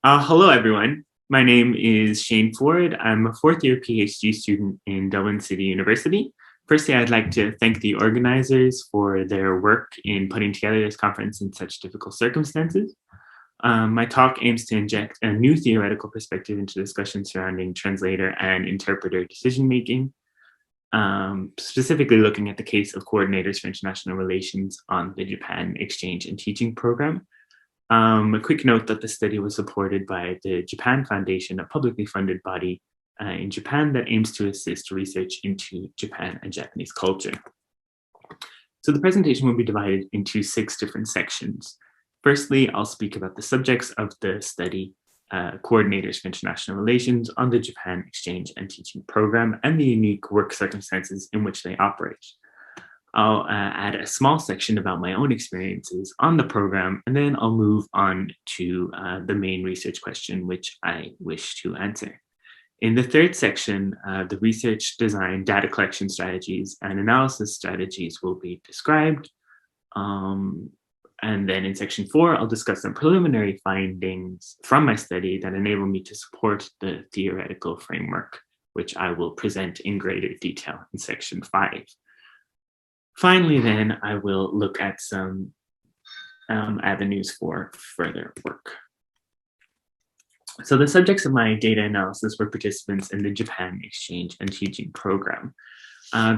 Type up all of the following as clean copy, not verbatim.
Hello, everyone. My name is 쉐인. I'm a fourth-year PhD student in Dublin City University. Firstly, I'd like to thank the organizers for their work in putting together this conference in such difficult circumstances. My talk aims to inject a new theoretical perspective into discussions surrounding translator and interpreter decision-making, specifically looking at the case of coordinators for international relations on the Japan Exchange and Teaching Program. A quick note that the study was supported by the Japan Foundation, a publicly funded body in Japan that aims to assist research into Japan and Japanese culture. So the presentation will be divided into 6 different sections. Firstly, I'll speak about the subjects of the study, coordinators for international relations on the Japan Exchange and Teaching Program, and the unique work circumstances in which they operate. I'll add a small section about my own experiences on the program, and then I'll move on to the main research question, which I wish to answer. In the third section, the research design, data collection strategies, and analysis strategies will be described. And then in section 4, I'll discuss some preliminary findings from my study that enable me to support the theoretical framework, which I will present in greater detail in section 5. Finally, then, I will look at some avenues for further work. So the subjects of my data analysis were participants in the Japan Exchange and Teaching Program.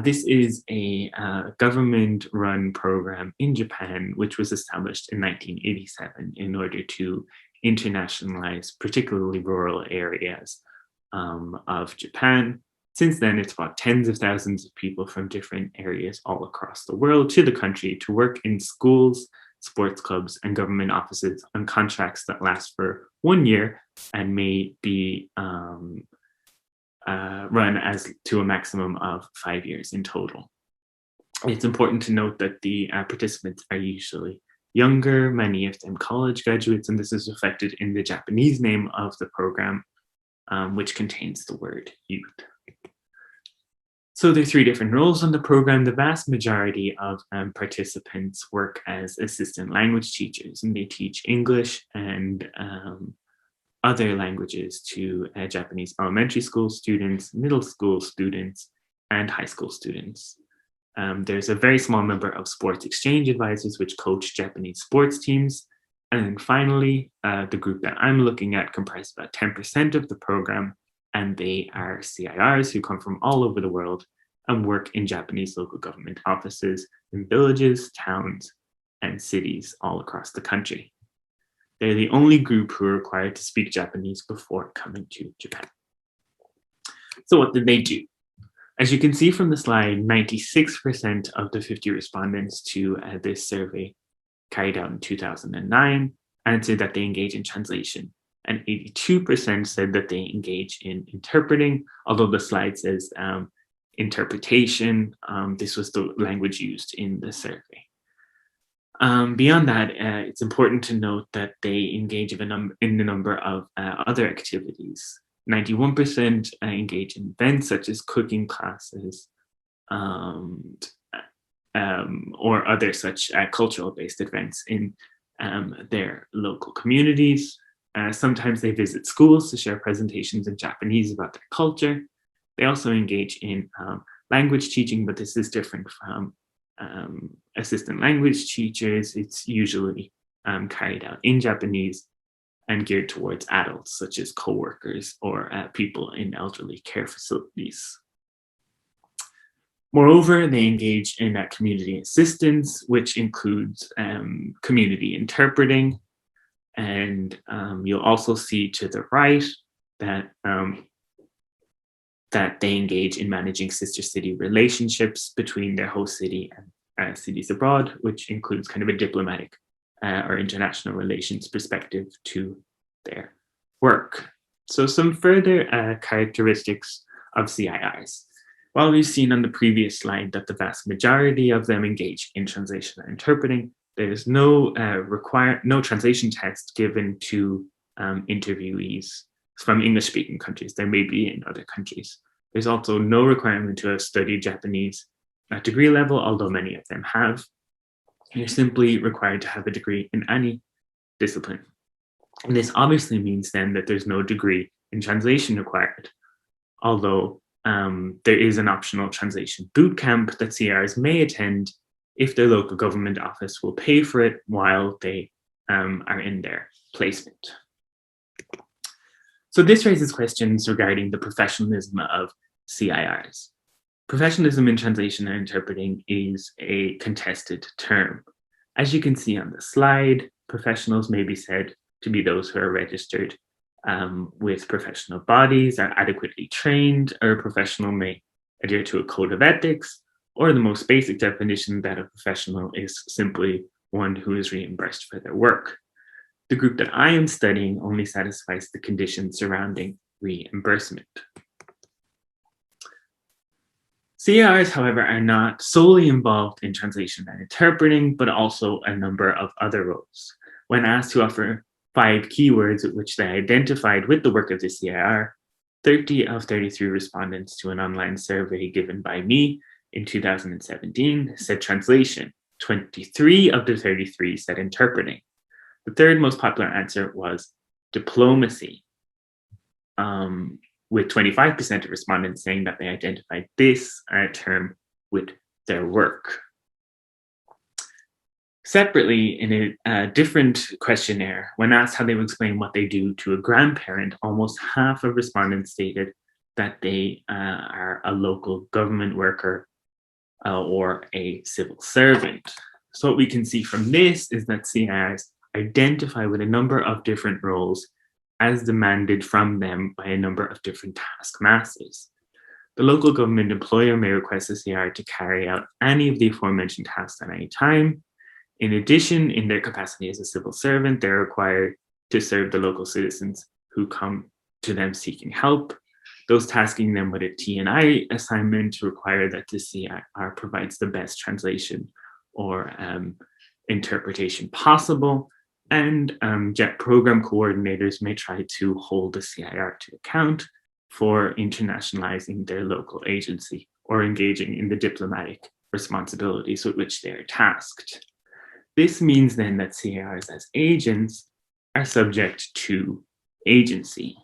This is a government-run program in Japan, which was established in 1987 in order to internationalize particularly rural areas of Japan. Since then, it's brought tens of thousands of people from different areas all across the world to the country to work in schools, sports clubs, and government offices on contracts that last for 1 year and may be run as to a maximum of 5 years in total. It's important to note that the participants are usually younger, many of them college graduates, and this is reflected in the Japanese name of the program, which contains the word youth. So there are 3 different roles on the program. The vast majority of participants work as assistant language teachers, and they teach English and other languages to Japanese elementary school students, middle school students, and high school students. There's a very small number of sports exchange advisors which coach Japanese sports teams. And then finally, the group that I'm looking at comprises about 10% of the program, and they are CIRs who come from all over the world and work in Japanese local government offices in villages, towns, and cities all across the country. They're the only group who are required to speak Japanese before coming to Japan. So what did they do? As you can see from the slide, 96% of the 50 respondents to this survey carried out in 2009 answered that they engage in translation, and 82% said that they engage in interpreting, although the slide says interpretation. This was the language used in the survey. Beyond that, it's important to note that they engage in a number of other activities. 91% engage in events such as cooking classes or other such cultural-based events in their local communities. Sometimes they visit schools to share presentations in Japanese about their culture. They also engage in language teaching, but this is different from assistant language teachers. It's usually carried out in Japanese and geared towards adults, such as co-workers or people in elderly care facilities. Moreover, they engage in community assistance, which includes community interpreting. And you'll also see to the right that that they engage in managing sister city relationships between their host city and cities abroad, which includes kind of a diplomatic or international relations perspective to their work. So some further characteristics of CIRs. While we've seen on the previous slide that the vast majority of them engage in translation and interpreting, there's no translation test given to interviewees from English-speaking countries. There may be in other countries. There's also no requirement to have studied Japanese at degree level, although many of them have. You're simply required to have a degree in any discipline. And this obviously means then that there's no degree in translation required, although there is an optional translation bootcamp that CRs may attend if their local government office will pay for it while they are in their placement. So this raises questions regarding the professionalism of CIRs. Professionalism in translation and interpreting is a contested term. As you can see on the slide, professionals may be said to be those who are registered with professional bodies, are adequately trained, or a professional may adhere to a code of ethics, or the most basic definition that a professional is simply one who is reimbursed for their work. The group that I am studying only satisfies the conditions surrounding reimbursement. CIRs, however, are not solely involved in translation and interpreting, but also a number of other roles. When asked to offer 5 keywords which they identified with the work of the CIR, 30 of 33 respondents to an online survey given by me in 2017 said translation. 23 of the 33 said interpreting. The third most popular answer was diplomacy, with 25% of respondents saying that they identified this term with their work. Separately, in a different questionnaire, when asked how they would explain what they do to a grandparent, almost half of respondents stated that they are a local government worker or a civil servant. So what we can see from this is that CIRs identify with a number of different roles as demanded from them by a number of different task masses. The local government employer may request a CIR to carry out any of the aforementioned tasks at any time. In addition, in their capacity as a civil servant, they're required to serve the local citizens who come to them seeking help. Those tasking them with a T&I assignment require that the CIR provides the best translation or interpretation possible. And JET program coordinators may try to hold the CIR to account for internationalizing their local agency or engaging in the diplomatic responsibilities with which they are tasked. This means then that CIRs as agents are subject to agency.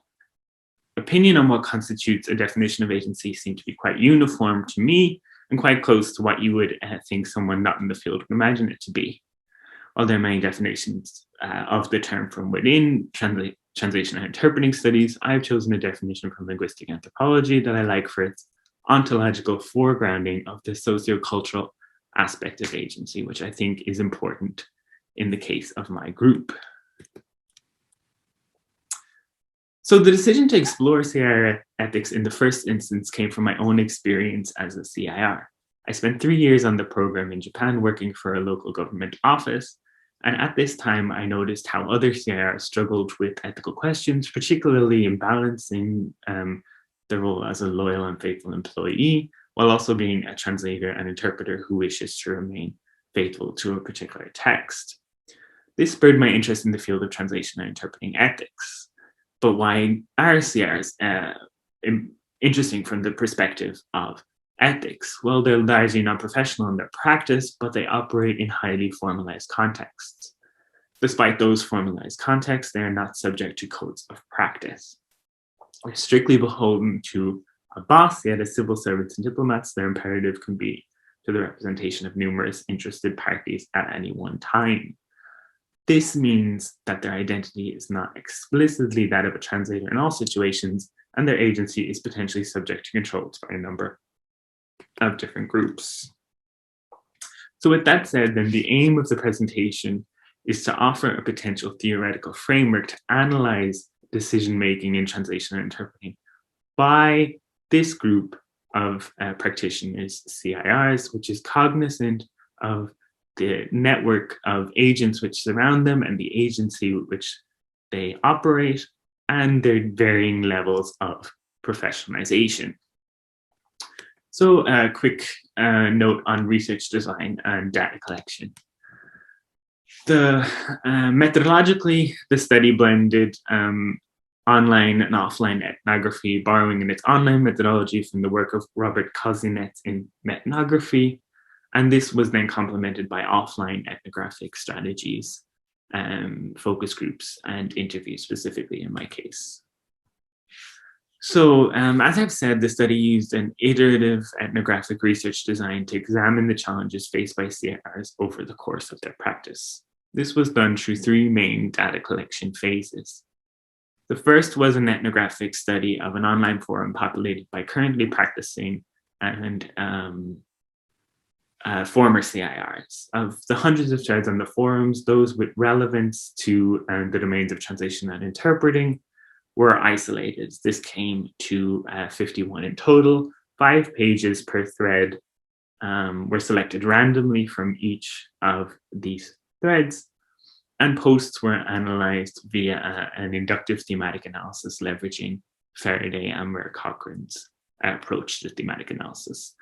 Opinion on what constitutes a definition of agency seem to be quite uniform to me and quite close to what you would think someone not in the field would imagine it to be. While there are many definitions of the term from within translation and interpreting studies, I've chosen a definition from linguistic anthropology that I like for its ontological foregrounding of the sociocultural aspect of agency, which I think is important in the case of my group. So the decision to explore CIR ethics in the first instance came from my own experience as a CIR. I spent 3 years on the program in Japan working for a local government office, and at this time I noticed how other CIRs struggled with ethical questions, particularly in balancing their role as a loyal and faithful employee, while also being a translator and interpreter who wishes to remain faithful to a particular text. This spurred my interest in the field of translation and interpreting ethics. But why are CIRs interesting from the perspective of ethics? Well, they're largely non-professional in their practice, but they operate in highly formalized contexts. Despite those formalized contexts, they are not subject to codes of practice. They're strictly beholden to a boss, yet as civil servants and diplomats, their imperative can be to the representation of numerous interested parties at any one time. This means that their identity is not explicitly that of a translator in all situations, and their agency is potentially subject to controls by a number of different groups. So with that said, then the aim of the presentation is to offer a potential theoretical framework to analyze decision-making in translation and interpreting by this group of practitioners, CIRs, which is cognizant of the network of agents which surround them and the agency with which they operate and their varying levels of professionalization. So a quick note on research design and data collection. Methodologically, the study blended online and offline ethnography, borrowing in its online methodology from the work of Robert Kozinets in methnography. And this was then complemented by offline ethnographic strategies focus groups and interviews specifically in my case. So as I've said, the study used an iterative ethnographic research design to examine the challenges faced by CIRs over the course of their practice. This was done through 3 main data collection phases. The first was an ethnographic study of an online forum populated by currently practicing and former CIRs. Of the hundreds of threads on the forums, those with relevance to the domains of translation and interpreting were isolated. This came to 51 in total. 5 pages per thread were selected randomly from each of these threads, and posts were analyzed via an inductive thematic analysis leveraging Faraday and Murray-Cochrane's approach to thematic analysis.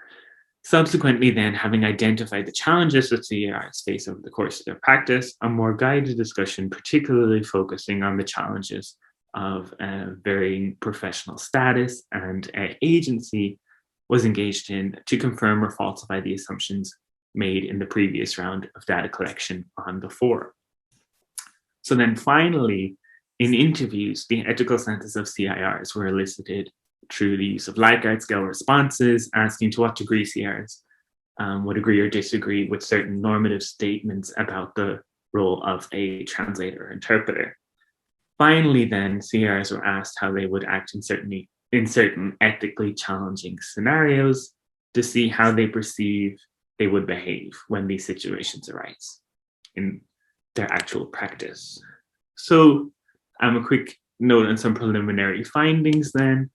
Subsequently then, having identified the challenges that CIRs face over the course of their practice, a more guided discussion, particularly focusing on the challenges of varying professional status and agency, was engaged in to confirm or falsify the assumptions made in the previous round of data collection on the forum. So then finally, in interviews, the ethical census of CIRs were elicited through the use of Likert scale responses, asking to what degree CIRs would agree or disagree with certain normative statements about the role of a translator or interpreter. Finally, then, CIRs were asked how they would act in certain ethically challenging scenarios to see how they perceive they would behave when these situations arise in their actual practice. So a quick note on some preliminary findings then.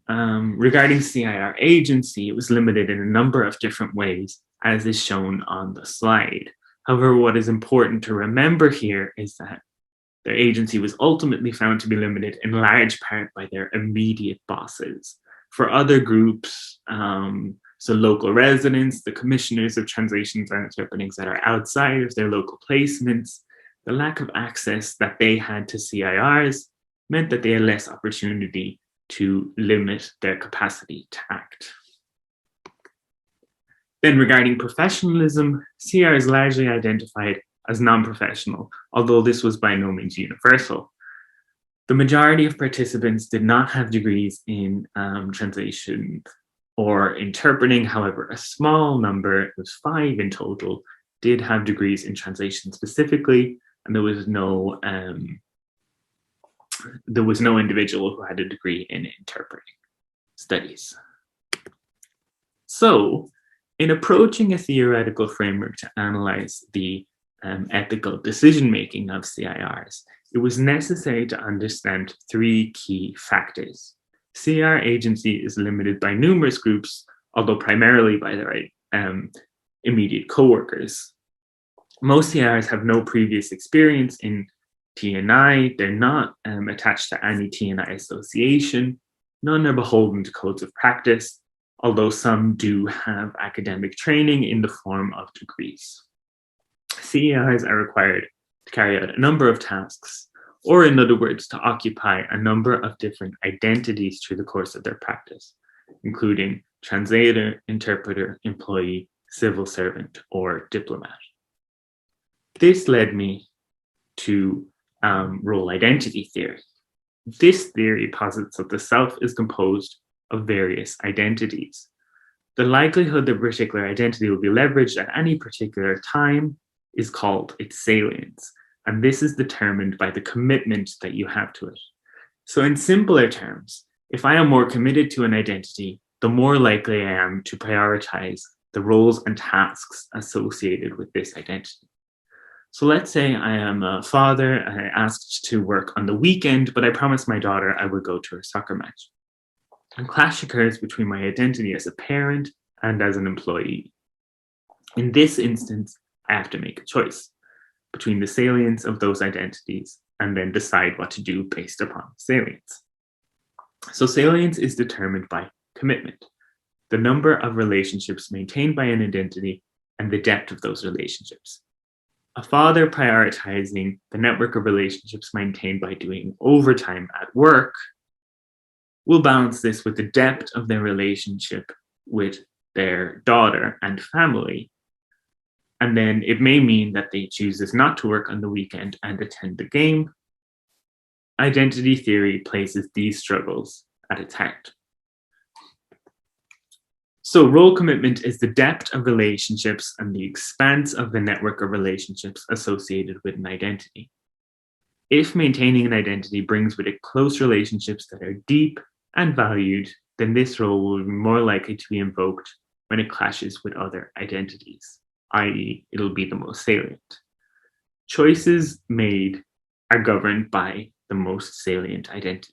Regarding CIR agency, it was limited in a number of different ways, as is shown on the slide. However, what is important to remember here is that their agency was ultimately found to be limited in large part by their immediate bosses. For other groups, so local residents, the commissioners of translations and interpretings that are outside of their local placements, the lack of access that they had to CIRs meant that they had less opportunity to limit their capacity to act. Then regarding professionalism, CIR is largely identified as non-professional, although this was by no means universal. The majority of participants did not have degrees in translation or interpreting. However, a small number, it was 5 in total, did have degrees in translation specifically, and there was no individual who had a degree in interpreting studies. So, in approaching a theoretical framework to analyze the ethical decision-making of CIRs, it was necessary to understand 3 key factors. CIR agency is limited by numerous groups, although primarily by their immediate coworkers. Most CIRs have no previous experience in TNI. They're not attached to any TNI association. None are beholden to codes of practice, although some do have academic training in the form of degrees. CIRs are required to carry out a number of tasks, or in other words, to occupy a number of different identities through the course of their practice, including translator, interpreter, employee, civil servant, or diplomat. This led me to role identity theory. This theory posits that the self is composed of various identities. The likelihood that a particular identity will be leveraged at any particular time is called its salience, and this is determined by the commitment that you have to it. So in simpler terms, if I am more committed to an identity, the more likely I am to prioritize the roles and tasks associated with this identity. So let's say I am a father and I asked to work on the weekend, but I promised my daughter I would go to her soccer match. A clash occurs between my identity as a parent and as an employee. In this instance, I have to make a choice between the salience of those identities and then decide what to do based upon salience. So salience is determined by commitment, the number of relationships maintained by an identity and the depth of those relationships. A father prioritizing the network of relationships maintained by doing overtime at work will balance this with the depth of their relationship with their daughter and family, And then it may mean that they chooses not to work on the weekend and attend the game. Identity theory places these struggles at its heart. So role commitment is the depth of relationships and the expanse of the network of relationships associated with an identity. If maintaining an identity brings with it close relationships that are deep and valued, then this role will be more likely to be invoked when it clashes with other identities, i.e., it'll be the most salient. Choices made are governed by the most salient identity.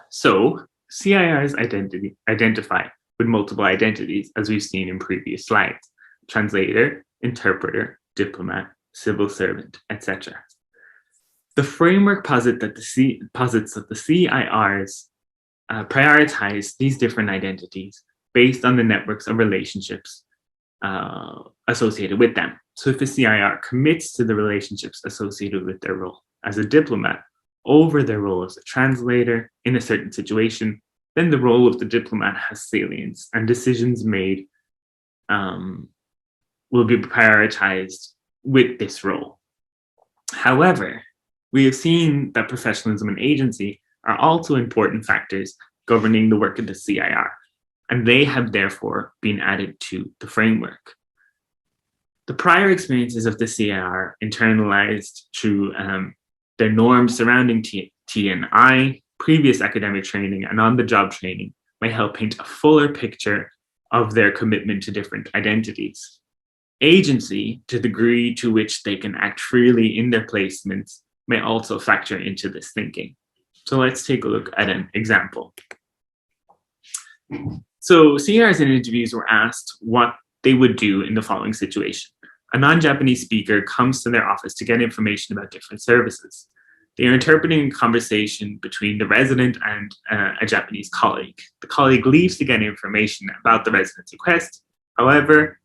So, CIRs identify with multiple identities, as we've seen in previous slides: translator, interpreter, diplomat, civil servant, etc. The framework posits that the CIRs prioritize these different identities based on the networks of relationships associated with them. So if a CIR commits to the relationships associated with their role as a diplomat over their role as a translator in a certain situation, then the role of the diplomat has salience, and decisions made will be prioritized with this role. However, we have seen that professionalism and agency are also important factors governing the work of the CIR, and they have therefore been added to the framework. The prior experiences of the CIR internalized through their norms surrounding T&I, previous academic training, and on-the-job training may help paint a fuller picture of their commitment to different identities. Agency, to the degree to which they can act freely in their placements, may also factor into this thinking. So let's take a look at an example. So CIRs in interviews were asked what they would do in the following situation. A non-Japanese speaker comes to their office to get information about different services. They are interpreting a conversation between the resident and a Japanese colleague. The colleague leaves to get information about the resident's request. However,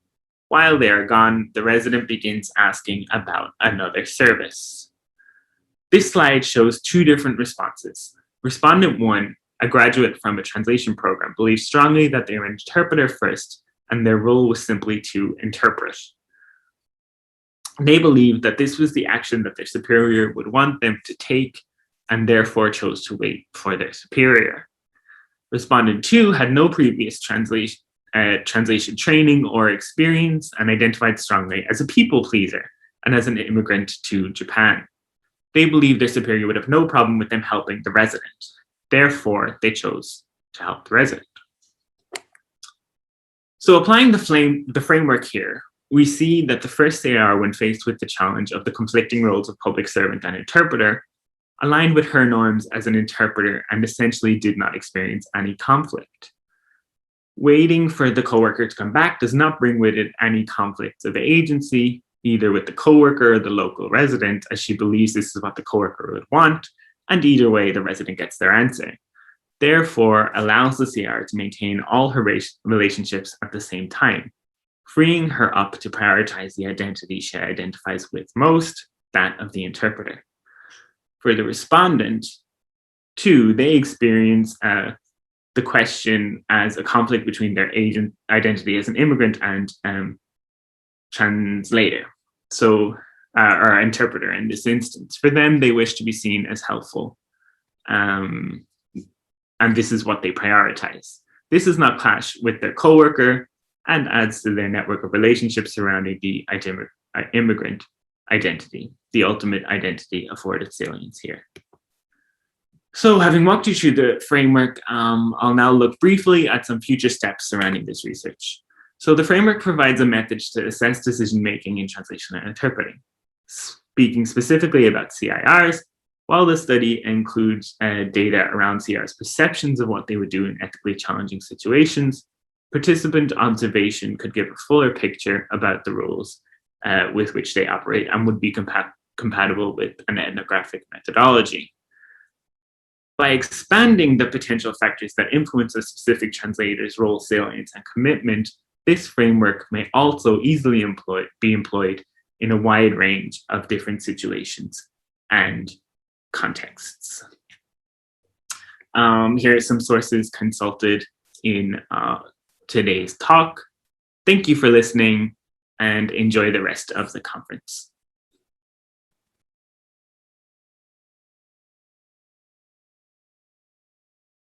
while they are gone, the resident begins asking about another service. This slide shows two different responses. Respondent 1, a graduate from a translation program, believes strongly that they were an interpreter first, and their role was simply to interpret. They believed that this was the action that their superior would want them to take, and therefore chose to wait for their superior. Respondent 2 had no previous translation training or experience and identified strongly as a people pleaser and as an immigrant to Japan. They believed their superior would have no problem with them helping the resident. Therefore, they chose to help the resident. So applying the framework here, we see that the first CIR, when faced with the challenge of the conflicting roles of public servant and interpreter, aligned with her norms as an interpreter and essentially did not experience any conflict. Waiting for the coworker to come back does not bring with it any conflicts of agency, either with the coworker or the local resident, as she believes this is what the coworker would want, and either way, the resident gets their answer. Therefore, allows the CIR to maintain all her relationships at the same time, freeing her up to prioritize the identity she identifies with most, that of the interpreter. For the respondent, too, they experience the question as a conflict between their agent identity as an immigrant and translator, or interpreter in this instance. For them, they wish to be seen as helpful, and this is what they prioritize. This does not clash with their coworker and adds to their network of relationships surrounding the immigrant identity, the ultimate identity afforded salience here. So having walked you through the framework, I'll now look briefly at some future steps surrounding this research. So the framework provides a method to assess decision-making in translation and interpreting. Speaking specifically about CIRs, while the study includes data around CIRs' perceptions of what they would do in ethically challenging situations, participant observation could give a fuller picture about the rules with which they operate and would be compatible with an ethnographic methodology. By expanding the potential factors that influence a specific translator's role, salience, and commitment, this framework may also easily be employed in a wide range of different situations and contexts. Here are some sources consulted in today's talk. Thank you for listening. and enjoy the rest of the conference.